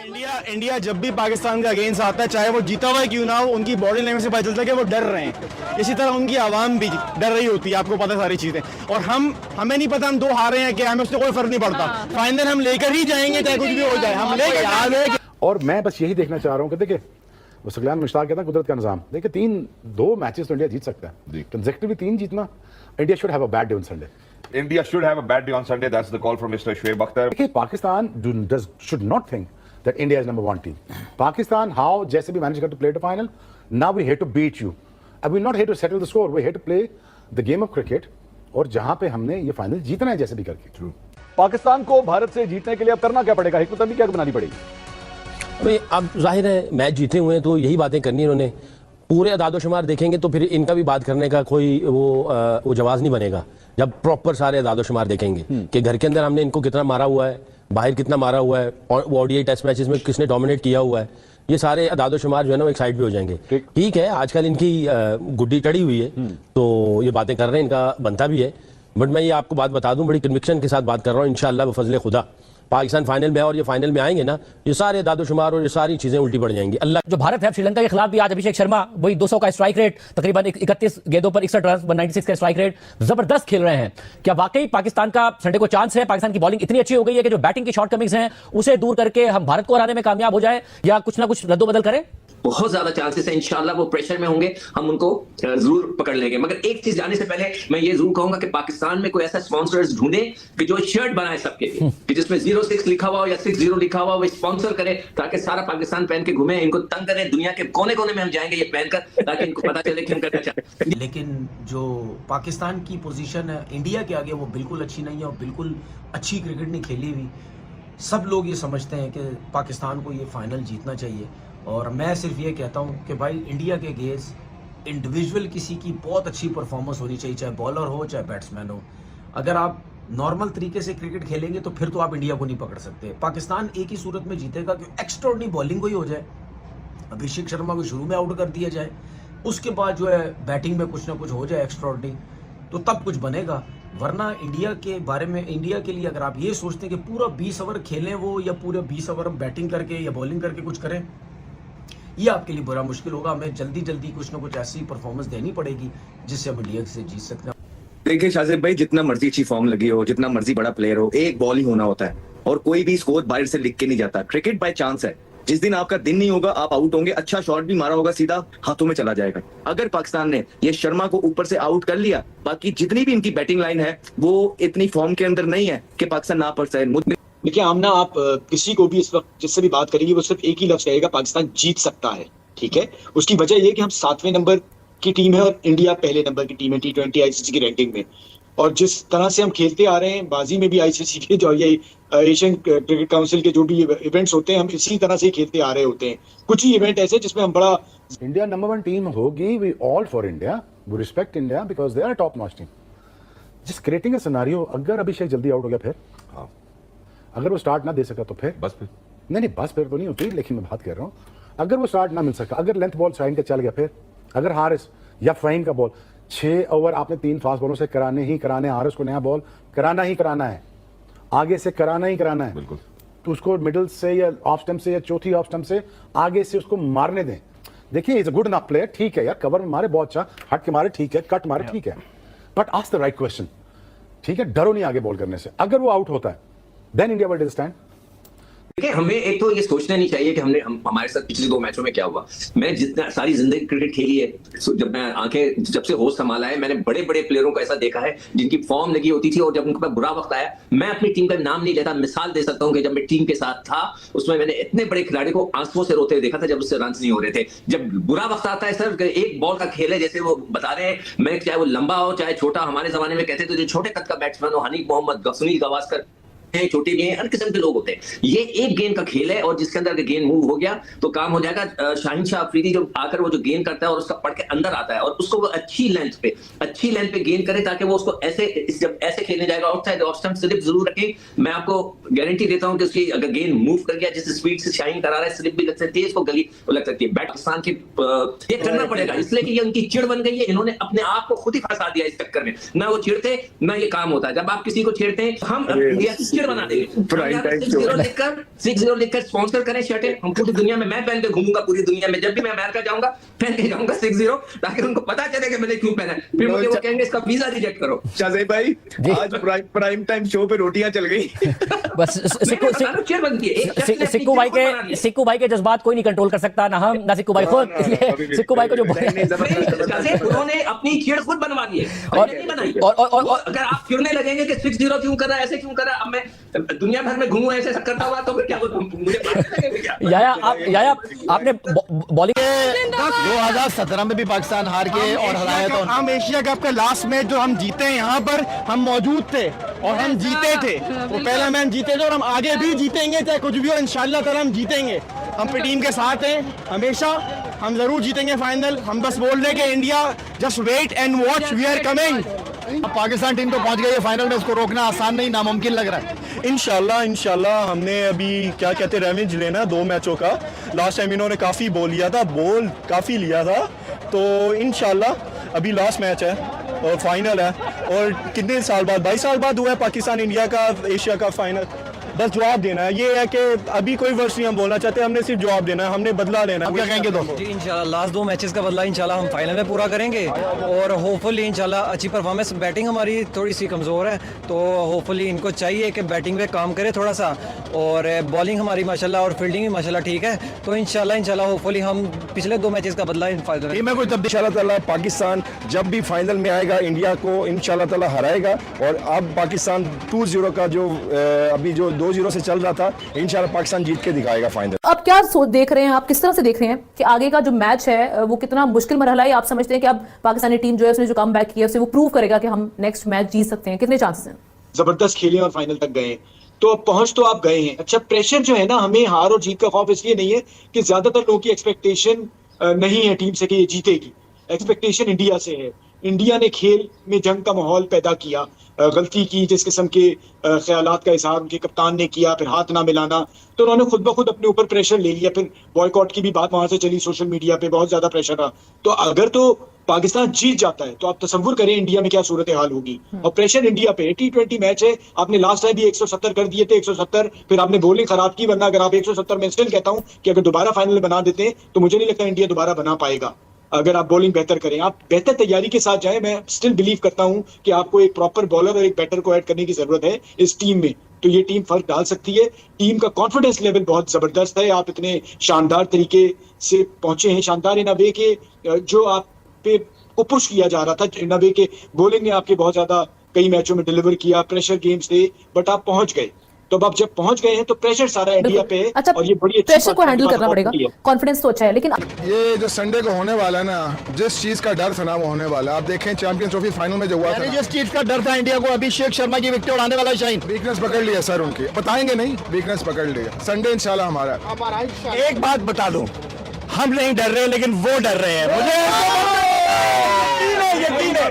India India जब भी पाकिस्तान का अगेंस्ट आता है, चाहे वो जीता हुआ क्यों ना हो, उनकी बॉडी लैंग्वेज से पता चलता है कि वो डर रहे हैं। इसी तरह उनकी आवाम भी डर रही होती है, आपको पता सारी चीजें। और हमें नहीं पता हम 2 हारे हैं क्या, हमें उससे कोई फर्क नहीं पड़ता। फाइनल हम लेकर ही जाएंगे, चाहे कुछ भी हो जाए, हम लेकर याद है। और मैं बस यही देखना चाह रहा हूँ कि देखिए वो सगलान मुश्ताक कहता है कुदरत का निजाम। देखिए 2 मैचेस तो इंडिया जीत सकता है, कंसेक्टिवली 3 जीतना। India should have a bad day on Sunday. India should have a bad day on Sunday. That's the call from Mr. Shoaib Akhtar. देखिए Pakistan should not think that India is number 1 team. Pakistan, how जैसे भी managed to play to final, now we're here to beat you. And we're not here to settle the score. We're here to play the game of cricket. और जहां पे हमने ये final जीतना है जैसे भी करके। True. पाकिस्तान को भारत से जीतने के लिए अब करना क्या पड़ेगा, हिकमत अमली क्या बनानी पड़ेगी? भाई अब जाहिर है मैच जीते हुए हैं तो यही बातें करनी है इन्होंने। पूरे अदादोशुमार देखेंगे तो फिर इनका भी बात करने का कोई वो जवाब नहीं बनेगा जब प्रॉपर सारे अदादोशुमार देखेंगे कि घर के अंदर हमने इनको कितना मारा हुआ है, बाहर कितना मारा हुआ है, और ओडीआई टेस्ट मैचेस में किसने डोमिनेट किया हुआ है। ये सारे अदादोशुमार जो है ना वो एक साइड पे हो जाएंगे। ठीक है, आजकल इनकी गुड्डी टड़ी हुई है तो ये बातें कर रहे हैं, इनका बनता भी है। बट मैं ये आपको बात बता दूं, बड़ी कन्विक्शन के साथ बात कर रहा हूँ। इंशाअल्लाह बफजल खुदा पाकिस्तान फाइनल में है और ये फाइनल में आएंगे ना, ये सारे दादोशुमार और ये सारी चीजें उल्टी पड़ जाएंगी। अल्लाह जो भारत है श्रीलंका के खिलाफ भी आज अभिषेक शर्मा वही 200 का स्ट्राइक रेट, तकरीबन 31 गेंदों पर 61 रन, 196 का स्ट्राइक रेट, जबरदस्त खेल रहे हैं। क्या वाकई पाकिस्तान का संडे को चांस है? पाकिस्तान की बॉलिंग इतनी अच्छी हो गई है कि जो बैटिंग की शॉर्टकमिंग्स हैं उसे दूर करके हम भारत को हराने में कामयाब हो जाए, या कुछ ना कुछ रद्दोबदल करें? बहुत ज्यादा चांसेस है, इंशाल्लाह वो प्रेशर में होंगे, हम उनको जरूर पकड़ लेंगे। मगर एक चीज जाने से पहले मैं ये जरूर कहूंगा कि पाकिस्तान में कोई ऐसा स्पॉन्सर्स ढूंढे कि जो शर्ट बनाए सबके लिए, कि जिसमें 06 लिखा हुआ हो या 60 लिखा हुआ हो, वो स्पॉन्सर करे ताकि सारा पाकिस्तान पहन के घूमे, इनको तंग करें। दुनिया के कोने कोने में हम जाएंगे ये पहनकर, ताकि इनको पता चले कि हम करना चाहते हैं। लेकिन जो पाकिस्तान की पोजीशन है इंडिया के आगे वो बिल्कुल अच्छी नहीं है और बिल्कुल अच्छी क्रिकेट नहीं खेली हुई। सब लोग ये समझते हैं कि पाकिस्तान को ये फाइनल जीतना चाहिए, और मैं सिर्फ ये कहता हूँ कि भाई इंडिया के अगेंस्ट इंडिविजुअल किसी की बहुत अच्छी परफॉर्मेंस होनी चाहिए, चाहे बॉलर हो चाहे बैट्समैन हो। अगर आप नॉर्मल तरीके से क्रिकेट खेलेंगे तो फिर तो आप इंडिया को नहीं पकड़ सकते। पाकिस्तान एक ही सूरत में जीतेगा कि एक्स्ट्राऑर्डिनरी बॉलिंग को ही हो जाए, अभिषेक शर्मा को शुरू में आउट कर दिया जाए, उसके बाद जो है बैटिंग में कुछ ना कुछ हो जाए एक्स्ट्राऑर्डिनरी, तो तब कुछ बनेगा। वरना इंडिया के बारे में, इंडिया के लिए अगर आप ये सोचते हैं कि पूरा 20 ओवर खेलें वो, या पूरे 20 ओवर बैटिंग करके या बॉलिंग करके कुछ करें, ये आपके लिए बड़ा मुश्किल होगा। हमें जल्दी जल्दी कुछ ना कुछ ऐसी परफॉर्मेंस देनी पड़ेगी जिससे हम इंडिया से जीत सकते हैं। देखिए शाजिब भाई, जितना मर्जी अच्छी फॉर्म लगी हो, जितना मर्जी बड़ा प्लेयर हो, एक बॉल ही होना होता है और कोई भी स्कोर बाहर से लिख के नहीं जाता। क्रिकेट बाय चांस है। जिस दिन आपका दिन नहीं होगा आप आउट होंगे, अच्छा शॉट भी मारा होगा सीधा हाथों में चला जाएगा। अगर पाकिस्तान ने ये शर्मा को ऊपर से आउट कर लिया, बाकी जितनी भी इनकी बैटिंग लाइन है वो इतनी फॉर्म के अंदर नहीं है कि पाकिस्तान ना पड़ जाए। देखिए आमना, आप किसी को भी इस वक्त जिससे भी बात करेंगे वो सिर्फ एक ही लफ्ज कहेगा, पाकिस्तान जीत सकता है। ठीक है, उसकी वजह यह कि हम 7वें नंबर की टीम है और इंडिया पहले नंबर की टीम है T20 आईसीसी की रैंकिंग में। और जिस तरह से हम खेलते आ रहे हैं, बाजी में भी आईसीसी के जो ये एशियन क्रिकेट काउंसिल के जो भी इवेंट्स होते हैं, हम इसी तरह से खेलते आ रहे होते हैं। कुछ ही इवेंट ऐसे जिसमें हम बड़ा इंडिया नंबर 1 टीम होगी। We all for India, we respect India because they are top notch team. Just creating a scenario, अगर अभिषेक जल्दी आउट हो गया फिर, अगर वो स्टार्ट ना दे सका तो फिर बस फिर नहीं बस फिर तो नहीं होती, लेकिन मैं बात कर रहा हूँ अगर वो स्टार्ट ना मिल सका, अगर लेंथ बॉल शाहीन का चल गया, फिर अगर हारिस या फ़हीम का बॉल 6 ओवर आपने 3 फास्ट बॉलों से कराने ही कराने, हारिस को नया बॉल कराना ही कराना है, आगे से कराना ही कराना है। बिल्कुल, तो उसको मिडिल से या ऑफ स्टंप से या चौथी ऑफ स्टंप से आगे से उसको मारने दें। देखिए is a good enough player, ठीक है यार, कवर में मारे बहुत अच्छा, हट के मारे ठीक है, कट मारे ठीक है, but ask the right question. ठीक है, डरो नहीं आगे बॉल करने से। अगर वो आउट होता है देन इंडिया विल स्टैंड। देखिए हमें एक तो ये सोचना नहीं चाहिए कि हमारे साथ पिछले 2 मैचों में क्या हुआ। मैं जितना सारी जिंदगी क्रिकेट खेली है, जब मैं आंखें जब से होश संभाला है, मैंने बड़े बड़े प्लेयरों को ऐसा देखा है जिनकी फॉर्म लगी होती थी और जब उनके पास बुरा वक्त आया, मैं अपनी टीम का नाम नहीं लेता, मिसाल दे सकता हूं कि जब मैं टीम के साथ था उसमें मैंने इतने बड़े खिलाड़ी को आंसुओं से रोते हुए देखा था जब उससे रन नहीं हो रहे थे। जब बुरा वक्त आता है सर, एक बॉल का खेल है, जैसे वो बता रहे हैं, मैं चाहे वो लंबा हो चाहे छोटा, हमारे जमाने में कहते थे जो छोटे कद का बैट्समैन हो, हनीफ मोहम्मद, सुनील गावस्कर, छोटे गेंद, हर किस्म के लोग होते हैं। ये एक गेंद का खेल है और जिसके अंदर गेंद मूव हो गया तो काम हो जाएगा। शाहीन शाह अफरीदी जो आकर वो जो गेंद करता है और उसका पढ़ के अंदर आता है और उसको वो अच्छी लेंथ पे गेंद करे ताकि वो उसको ऐसे जब ऐसे खेलने जाएगा आउटसाइड ऑफ स्टंप स्लिप जरूर रखें। मैं आपको गारंटी देता हूं कि उसकी अगर गेंद मूव कर गया जिस स्पीड से शाहीन करा रहा है, स्लिप भी लग सकती है, इसको गली लग सकती है। पाकिस्तान की ये करना पड़ेगा इसलिए कि ये उनकी चिड़ बन गई है, इन्होंने अपने आप को खुद ही फंसा दिया इस चक्कर में। ना वो चिड़ते ना ये काम होता है। जब आप किसी को छेड़ते हैं, हम इंडिया की चीड़ बना देंगे। Prime time show। 6-0 लिखकर स्पॉन्सर करें शर्टें, हम पूरी दुनिया में, मैं पहन के घूमूंगा पूरी दुनिया में, जब भी मैं अमेरिका जाऊंगा पहन के जाऊंगा 6-0, ताकि उनको पता चले कि मैंने क्यों पहना है। फिर मुझे वो कहेंगे इसका वीजा रिजेक्ट करो। शाहजेब भाई, आज प्राइम टाइम शो पे रोटियां चल गई। बस चीड़ बनती है। सिक्कू भाई के जज्बात कोई नहीं कंट्रोल कर सकता, ना हम ना सिक्कू भाई खुद। इसलिए सिक्कू भाई को जो उन्होंने अपनी चीड़ खुद बनवा दी है और नहीं बनाई। और अगर आप फिरने लगेंगे कि 6-0 क्यों कर रहा है, ऐसे क्यों कर रहा है, अब मैं दुनिया भर में घूमूं ऐसे करता हुआ, तो फिर क्या मुझे याया आपने बॉलिंग 2017 में भी पाकिस्तान हार के और हराया था। हम एशिया कप का लास्ट मैच जो हम जीते हैं यहाँ पर हम मौजूद थे और हम जीते थे, वो पहला मैच जीते थे और हम आगे भी जीतेंगे, चाहे कुछ भी हो इंशाल्लाह ताला हम जीतेंगे। हम अपनी टीम के साथ हैं हमेशा, हम जरूर जीतेंगे फाइनल। हम बस बोल रहे हैं कि India just wait and watch, we are coming. Pakistan team तो पहुंच गई है फाइनल में, उसको रोकना आसान नहीं, नामुमकिन लग रहा है। इंशाल्लाह हमने अभी क्या कहते हैं रेवेंज लेना 2 मैचों का। लास्ट टाइम इन्होंने काफ़ी बॉल लिया था, बॉल काफ़ी लिया था, तो इंशाल्लाह अभी लास्ट मैच है और फाइनल है। और कितने साल बाद, 22 साल बाद हुआ है पाकिस्तान इंडिया का एशिया का फाइनल। बस जवाब देना है, ये है कि अभी कोई वर्ड्स नहीं हम बोलना चाहते, हमने सिर्फ जवाब देना है, हमने बदला लेना है। क्या कहेंगे दोस्तों? जी इंशाल्लाह लास्ट 2 मैचेस का बदला इंशाल्लाह हम फाइनल में पूरा करेंगे और होपफुली इंशाल्लाह अच्छी परफॉर्मेंस। बैटिंग हमारी थोड़ी सी कमज़ोर है, तो होपफुली इनको चाहिए कि बैटिंग पे काम करे थोड़ा सा, और बॉलिंग हमारी माशाल्लाह और फील्डिंग भी माशाल्लाह ठीक है, तो इंशाल्लाह होपफुली हम पिछले 2 मैचेस का बदला इन फाइनल में कोई तब्दीली इंशाल्लाह ताला पाकिस्तान जब भी फाइनल में आएगा इंडिया को इंशाल्लाह ताला हराएगा। और अब पाकिस्तान 2-0 का जो अभी जो 2-0 से चल रहा था, इंशाल्लाह पाकिस्तान जीत के दिखाएगा फाइनल। अब क्या देख रहे हैं आप, किस तरह से देख रहे हैं कि आगे का जो मैच है वो कितना मुश्किल मरहला है? आप समझते हैं कि अब पाकिस्तानी टीम जो है उसने जो कम बैक किया है उससे वो प्रूव करेगा कि हम नेक्स्ट मैच जीत सकते हैं? कितने चांसेस हैं? जबरदस्त खेले और फाइनल तक गए, तो पहुंच तो आप गए हैं। अच्छा, प्रेशर जो है ना, हमें हार और जीत का खौफ इसलिए नहीं है कि ज्यादातर लोगों की एक्सपेक्टेशन नहीं है टीम से कि ये जीतेगी। एक्सपेक्टेशन इंडिया से है। इंडिया ने खेल में जंग का माहौल पैदा किया, गलती की जिस किस्म के ख्यालात का इजहार उनके कप्तान ने किया, फिर हाथ ना मिलाना, तो उन्होंने खुद ब खुद अपने ऊपर प्रेशर ले लिया। फिर बॉयकॉट की भी बात वहां से चली, सोशल मीडिया पे बहुत ज्यादा प्रेशर रहा। तो अगर तो पाकिस्तान जीत जाता है तो आप तसव्वुर करें इंडिया में क्या सूरत हाल होगी। और प्रेशर इंडिया पे, T20 मैच है, आपने लास्ट टाइम भी 170 कर दिए थे, 170, फिर आपने बॉलिंग खराब की। वरना अगर आप 170 में स्टिल कहता हूं कि अगर दोबारा फाइनल बना देते हैं तो मुझे नहीं लगता इंडिया दोबारा बना पाएगा। अगर आप बॉलिंग बेहतर करें, आप बेहतर तैयारी के साथ जाएं, मैं स्टिल बिलीव करता हूं कि आपको एक प्रॉपर बॉलर और एक बैटर को ऐड करने की जरूरत है इस टीम में, तो ये टीम फर्क डाल सकती है। टीम का कॉन्फिडेंस लेवल बहुत जबरदस्त है। आप इतने शानदार तरीके से पहुंचे हैं, शानदार इन अ वे के जो आप पे को पुश किया जा रहा था, इन अ वे के बॉलिंग ने आपके बहुत ज्यादा कई मैचों में डिलीवर किया, प्रेशर गेम्स थे, बट आप पहुंच गए। तो अब जब पहुंच गए हैं तो प्रेशर सारा इंडिया पे है। अच्छा, और ये बड़ी अच्छी प्रेशर को हैंडल करना पड़ेगा, कॉन्फिडेंस तो अच्छा है, लेकिन ये जो संडे को होने वाला है ना, जिस चीज का डर था ना वो होने वाला। आप देखें चैंपियंस ट्रॉफी फाइनल में जो हुआ था, जिस चीज का डर था इंडिया को, अभिषेक शर्मा की विकेट उड़ाने वाला शाइन, वीकनेस पकड़ लिया सर उनकी, बताएंगे नहीं, वीकनेस पकड़ लिया। संडे इंशाल्लाह हमारा। एक बात बता दूं, हम नहीं डर रहे लेकिन वो डर रहे हैं। मुझे यकीन है।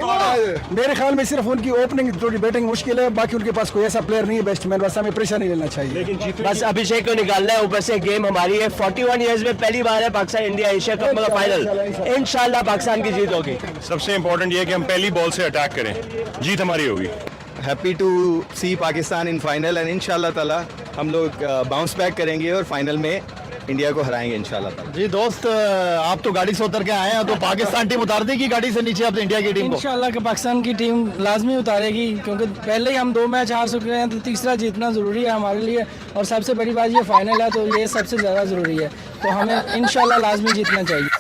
मेरे ख्याल में सिर्फ उनकी ओपनिंग थोड़ी बैटिंग मुश्किल है, बाकी उनके पास कोई ऐसा प्लेयर नहीं है बैट्समैन, बस हमें प्रेशर नहीं लेना चाहिए। बस अभिषेक को निकालना है, ऊपर से गेम हमारी है। 41 इयर्स में पहली बार है पाकिस्तान इंडिया एशिया कप का फाइनल, इंशाल्लाह पाकिस्तान की जीत होगी। सबसे इम्पोर्टेंट ये है कि हम पहली बॉल से अटैक करें, जीत हमारी होगी। Happy to see Pakistan in final and इंशाल्लाह ताला हम लोग बाउंस बैक करेंगे और फाइनल में इंडिया को हराएंगे इंशाल्लाह ताला। जी दोस्त, आप तो गाड़ी से उतर के आए हैं, तो पाकिस्तान टीम उतार देगी गाड़ी से नीचे अब इंडिया की टीम को? इंशाल्लाह कि पाकिस्तान की टीम लाजमी उतारेगी, क्योंकि पहले ही हम 2 मैच हार चुके हैं, तो तीसरा जीतना ज़रूरी है हमारे लिए। और सबसे बड़ी बात ये फाइनल है, तो ये सबसे ज़्यादा ज़रूरी है, तो हमें इंशाल्लाह लाजमी जीतना चाहिए।